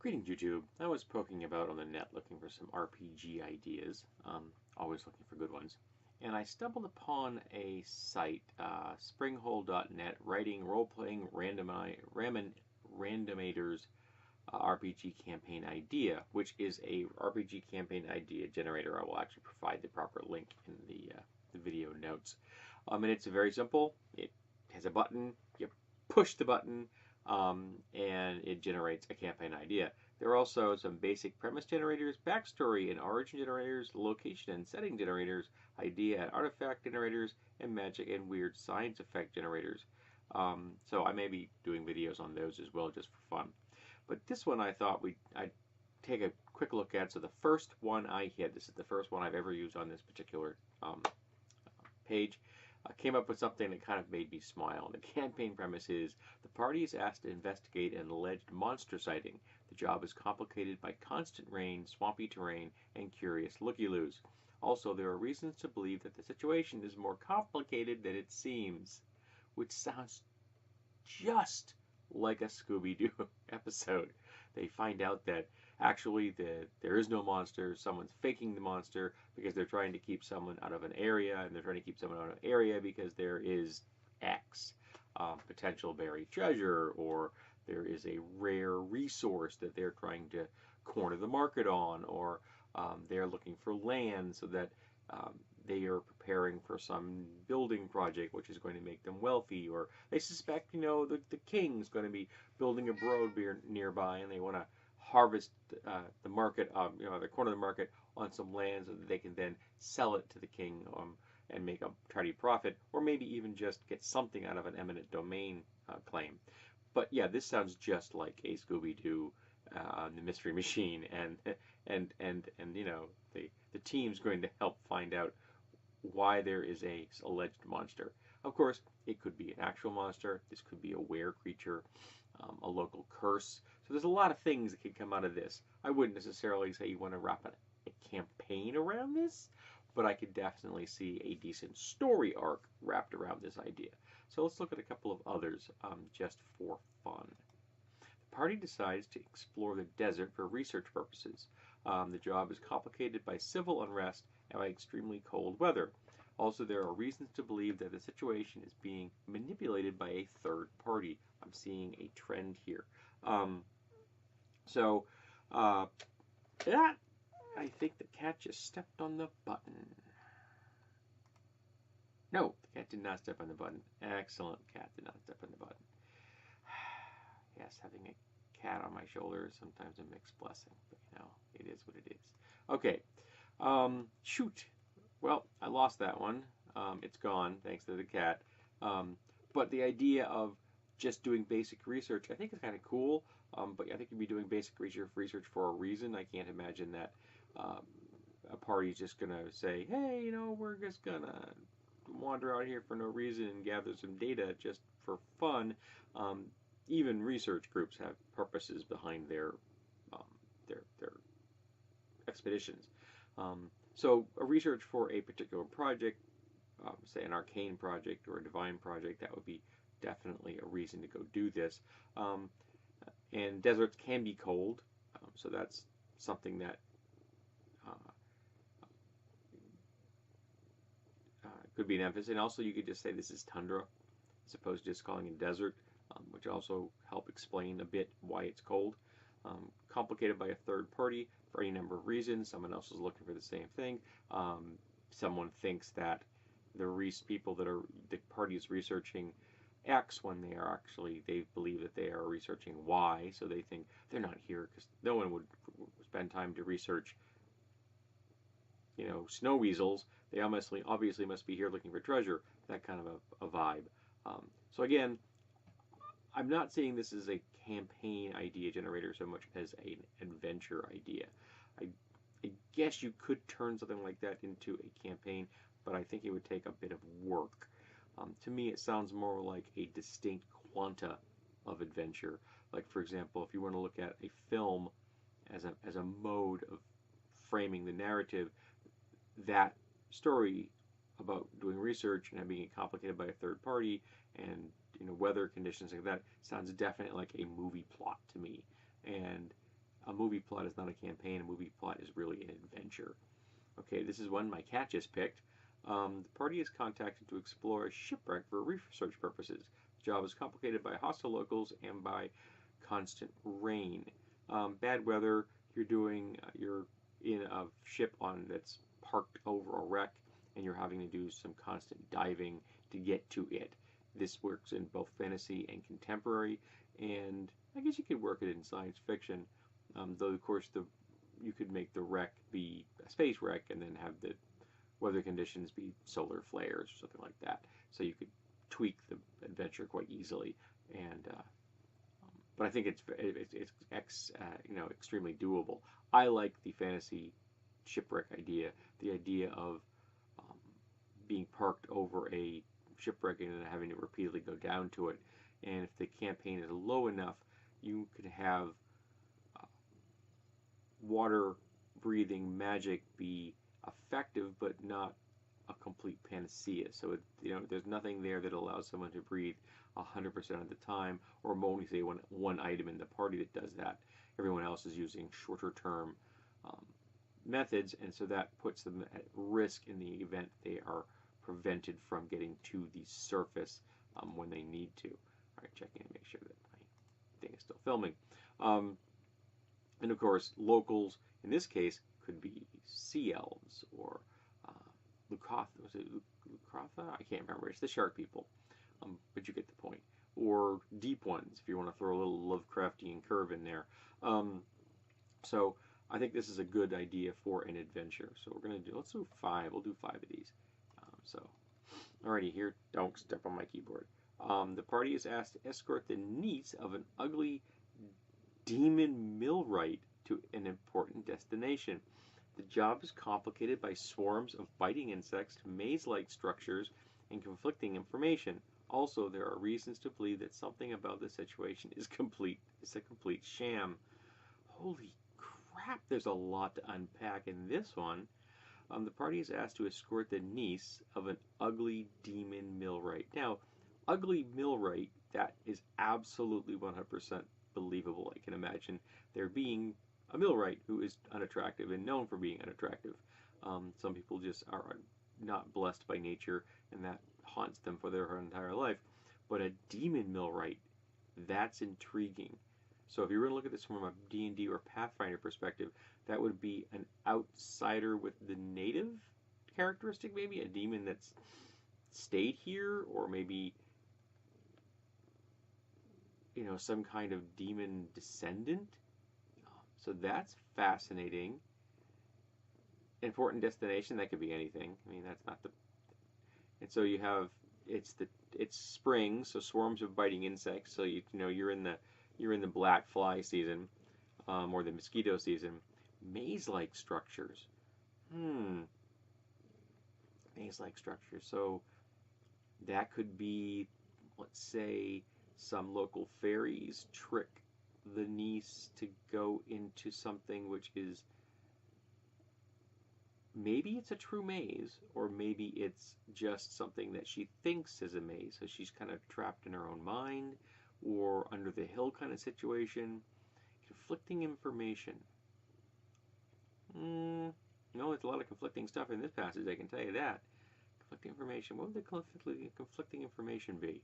Greetings, YouTube. I was poking about on the net looking for some RPG ideas, always looking for good ones, and I stumbled upon a site, springhole.net, writing role-playing randomators RPG campaign idea, which is a RPG campaign idea generator. I will actually provide the proper link in the video notes. And it's very simple. It has a button. You push the button, and it generates a campaign idea. There are also some basic premise generators, backstory and origin generators, location and setting generators, idea and artifact generators, and magic and weird science effect generators. So I may be doing videos on those as well, just for fun. But this one I thought I'd take a quick look at. So the first one I hit, this is the first one I've ever used on this particular page, came up with something that kind of made me smile. The campaign premise is: the party is asked to investigate an alleged monster sighting. The job is complicated by constant rain, swampy terrain, and curious looky-loos. Also, there are reasons to believe that the situation is more complicated than it seems, which sounds just like a Scooby-Doo episode. They find out that actually there is no monster. Someone's faking the monster because they're trying to keep someone out of an area, and they're trying to keep someone out of an area because there is X potential buried treasure, or there is a rare resource that they're trying to corner the market on, or they're looking for land so that they are preparing for some building project which is going to make them wealthy, or they suspect, the king's going to be building a road nearby, and they want to harvest the market, the corner of the market on some land so that they can then sell it to the king, and make a tidy profit, or maybe even just get something out of an eminent domain claim. But yeah, this sounds just like a Scooby-Doo, the Mystery Machine, and the team's going to help find out why there is a alleged monster. Of course, it could be an actual monster. This could be a were creature, a local curse. So there's a lot of things that could come out of this. I wouldn't necessarily say you want to wrap a campaign around this, but I could definitely see a decent story arc wrapped around this idea. So let's look at a couple of others, just for fun. The party decides to explore the desert for research purposes. The job is complicated by civil unrest and by extremely cold weather. Also, there are reasons to believe that the situation is being manipulated by a third party. I'm seeing a trend here. That, I think the cat just stepped on the button. No, the cat did not step on the button. Excellent, cat did not step on the button. Yes, having a cat on my shoulder is sometimes a mixed blessing, but it is what it is. Okay, shoot. Well, I lost that one. It's gone, thanks to the cat. But the idea of just doing basic research, I think is kind of cool. But I think you'd be doing basic research for a reason. I can't imagine that a party's just going to say, hey, we're just going to wander out here for no reason and gather some data just for fun. Even research groups have purposes behind their expeditions. So a research for a particular project, say an arcane project or a divine project, that would be definitely a reason to go do this. And deserts can be cold, so that's something that could be an emphasis. And also you could just say this is tundra as opposed to just calling it desert, which also help explain a bit why it's cold. Complicated by a third party for any number of reasons. Someone else is looking for the same thing. Someone thinks that the party is researching X when they believe that they are researching Y, so they think they're not here because no one would spend time to research snow weasels. They obviously must be here looking for treasure, that kind of a vibe. So again, I'm not saying this is a campaign idea generator so much as an adventure idea. I guess you could turn something like that into a campaign, but I think it would take a bit of work. To me, it sounds more like a distinct quanta of adventure. Like, for example, if you want to look at a film as a mode of framing the narrative, that story about doing research and being complicated by a third party and weather conditions like that sounds definitely like a movie plot to me. And a movie plot is not a campaign. A movie plot is really an adventure. Okay, this is one my cat just picked. The party is contacted to explore a shipwreck for research purposes. The job is complicated by hostile locals and by constant rain. Bad weather. You're in a ship that's parked over a wreck, and you're having to do some constant diving to get to it. This works in both fantasy and contemporary, and I guess you could work it in science fiction. Though of course you could make the wreck be a space wreck and then have the weather conditions be solar flares or something like that. So you could tweak the adventure quite easily, and but I think it's extremely doable. I like the fantasy shipwreck idea, the idea of being parked over a shipwreck and then having to repeatedly go down to it. And if the campaign is low enough, you could have water breathing magic be effective, but not a complete panacea. So there's nothing there that allows someone to breathe 100% of the time, or only say one item in the party that does that. Everyone else is using shorter term methods, and so that puts them at risk in the event they are prevented from getting to the surface when they need to. All right, checking to make sure that my thing is still filming. And of course, locals in this case could be sea elves or Lukatha. Was it Lukatha? I can't remember. It's the shark people, but you get the point. Or deep ones, if you want to throw a little Lovecraftian curve in there. So I think this is a good idea for an adventure. So we're going to let's do 5. We'll do 5 of these. Alrighty, here, don't step on my keyboard. The party is asked to escort the niece of an ugly demon millwright to an important destination. The job is complicated by swarms of biting insects, maze-like structures, and conflicting information. Also, there are reasons to believe that something about the situation is a complete sham. Holy crap, there's a lot to unpack in this one. The party is asked to escort the niece of an ugly demon millwright. Now, ugly millwright, that is absolutely 100% believable. I can imagine there being a millwright who is unattractive and known for being unattractive. Some people just are not blessed by nature, and that haunts them for their entire life. But a demon millwright, that's intriguing. So if you're going to look at this from a D&D or Pathfinder perspective, that would be an outsider with the native characteristic, maybe a demon that's stayed here, or maybe some kind of demon descendant. So that's fascinating. Important destination, that could be anything. I mean, that's not the. And so you have it's spring, so swarms of biting insects. So you're in the black fly season, or the mosquito season. Maze-like structures. Maze-like structures. So that could be, let's say, some local fairies trick the niece to go into something which is, maybe it's a true maze, or maybe it's just something that she thinks is a maze. So she's kind of trapped in her own mind, or under the hill kind of situation. Conflicting information. There's a lot of conflicting stuff in this passage, I can tell you that. Conflicting information. What would the conflicting information be?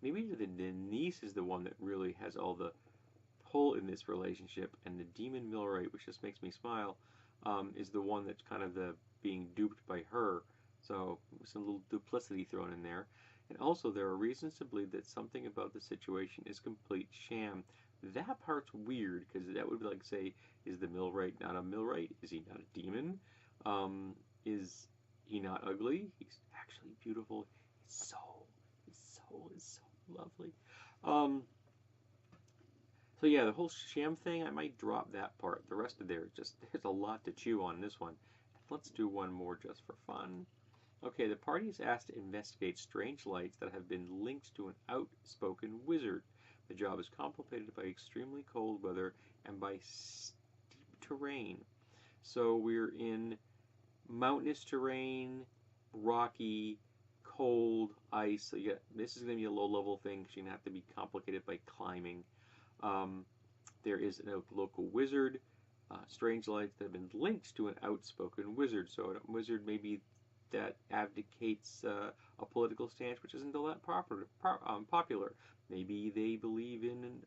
Maybe the niece is the one that really has all the pull in this relationship, and the demon millwright, which just makes me smile, is the one that's kind of the being duped by her. So some little duplicity thrown in there. And also, there are reasons to believe that something about the situation is complete sham. That part's weird, because that would be like, say, is the millwright not a millwright? Is he not a demon? Is he not ugly? He's actually beautiful. His soul is so lovely. So yeah, the whole sham thing, I might drop that part. The rest of there's a lot to chew on this one. Let's do one more just for fun. Okay, the party is asked to investigate strange lights that have been linked to an outspoken wizard. The job is complicated by extremely cold weather and by steep terrain. So we're in mountainous terrain, rocky, cold, ice. So this is going to be a low-level thing because you're going to have to be complicated by climbing. There is a local wizard, strange lights that have been linked to an outspoken wizard. So a wizard maybe that abdicates a political stance which isn't all that popular. Maybe they believe in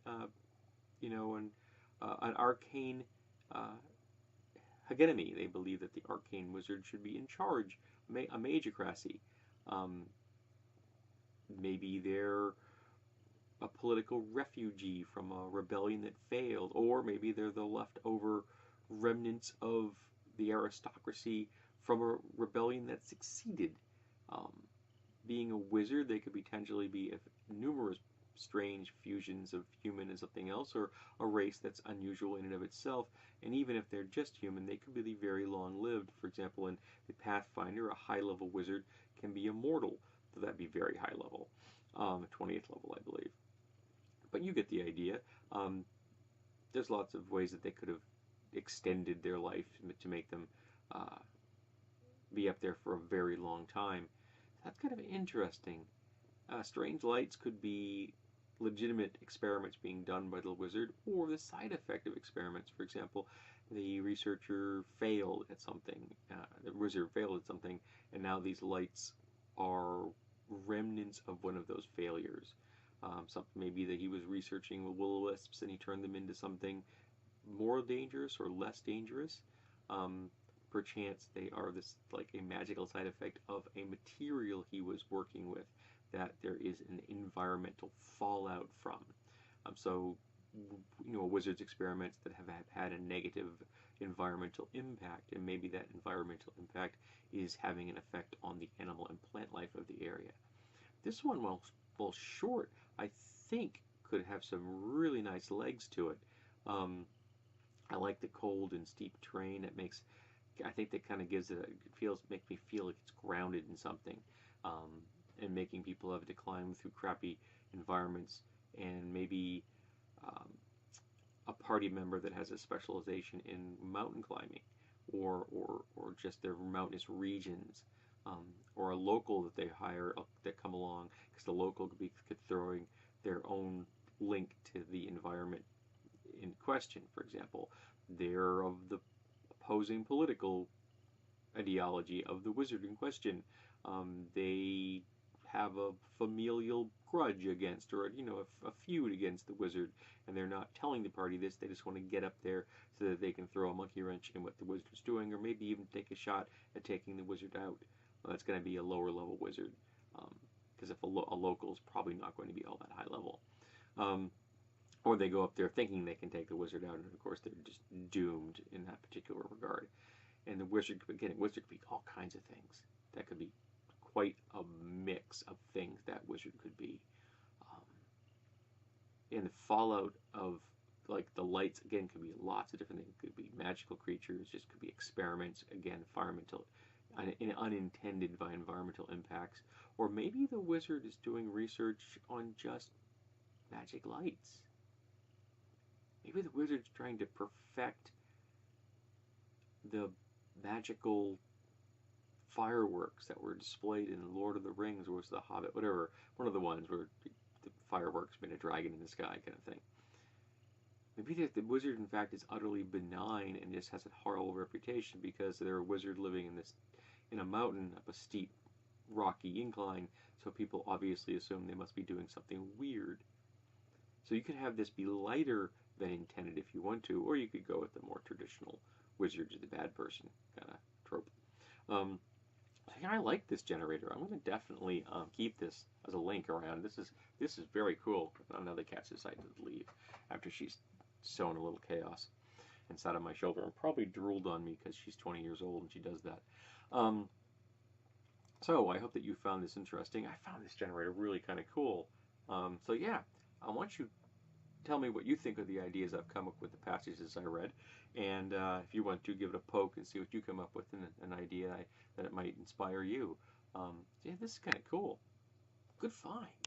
an arcane hegemony. They believe that the arcane wizard should be in charge, a magicracy. Maybe they're a political refugee from a rebellion that failed, or maybe they're the leftover remnants of the aristocracy from a rebellion that succeeded. Being a wizard, they could potentially be numerous strange fusions of human and something else, or a race that's unusual in and of itself. And even if they're just human, they could be very long-lived. For example, in the Pathfinder, a high-level wizard can be immortal, so that'd be very high level, 20th level, I believe. But you get the idea. There's lots of ways that they could have extended their life to make them be up there for a very long time. That's kind of interesting. Strange lights could be legitimate experiments being done by the wizard, or the side effect of experiments. For example, the researcher failed at something, the wizard failed at something, and now these lights are remnants of one of those failures. Maybe that he was researching will-o-wisps and he turned them into something more dangerous or less dangerous. Perchance they are this like a magical side effect of a material he was working with that there is an environmental fallout from. So, a wizard's experiments that have had a negative environmental impact, and maybe that environmental impact is having an effect on the animal and plant life of the area. This one, while short, I think could have some really nice legs to it. I like the cold and steep terrain. I think that kind of makes me feel like it's grounded in something, and making people have to climb through crappy environments, and maybe a party member that has a specialization in mountain climbing, or just their mountainous regions, or a local that they hire that come along, because the local could be throwing their own link to the environment in question. For example, they're of the opposing political ideology of the wizard in question. They have a familial grudge against, or a feud against the wizard, and they're not telling the party this. They just want to get up there so that they can throw a monkey wrench in what the wizard's doing, or maybe even take a shot at taking the wizard out. Well, that's going to be a lower level wizard, because if a local is probably not going to be all that high level. Or they go up there thinking they can take the wizard out, and of course they're just doomed in that particular regard. And the wizard could be all kinds of things. That could be quite a mix of things that wizard could be. And the fallout of the lights, again, could be lots of different things. It could be magical creatures, just could be experiments, again, unintended by environmental impacts. Or maybe the wizard is doing research on just magic lights. Maybe the wizard's trying to perfect the magical fireworks that were displayed in Lord of the Rings, or was The Hobbit, whatever, one of the ones where the fireworks made a dragon in the sky kind of thing. Maybe the wizard, in fact, is utterly benign and just has a horrible reputation because they're a wizard living in a mountain up a steep, rocky incline, so people obviously assume they must be doing something weird. So you could have this be lighter than intended if you want to, or you could go with the more traditional wizard is the bad person kind of trope. I like this generator. I'm going to definitely keep this as a link around. This is very cool. Now the cat's decided to leave after she's sown a little chaos and sat on my shoulder and probably drooled on me because she's 20 years old and she does that. So I hope that you found this interesting. I found this generator really kind of cool. So yeah, I want you to tell me what you think of the ideas I've come up with, the passages I read, and if you want to, give it a poke and see what you come up with, an idea that it might inspire you. Yeah, this is kind of cool. Good find.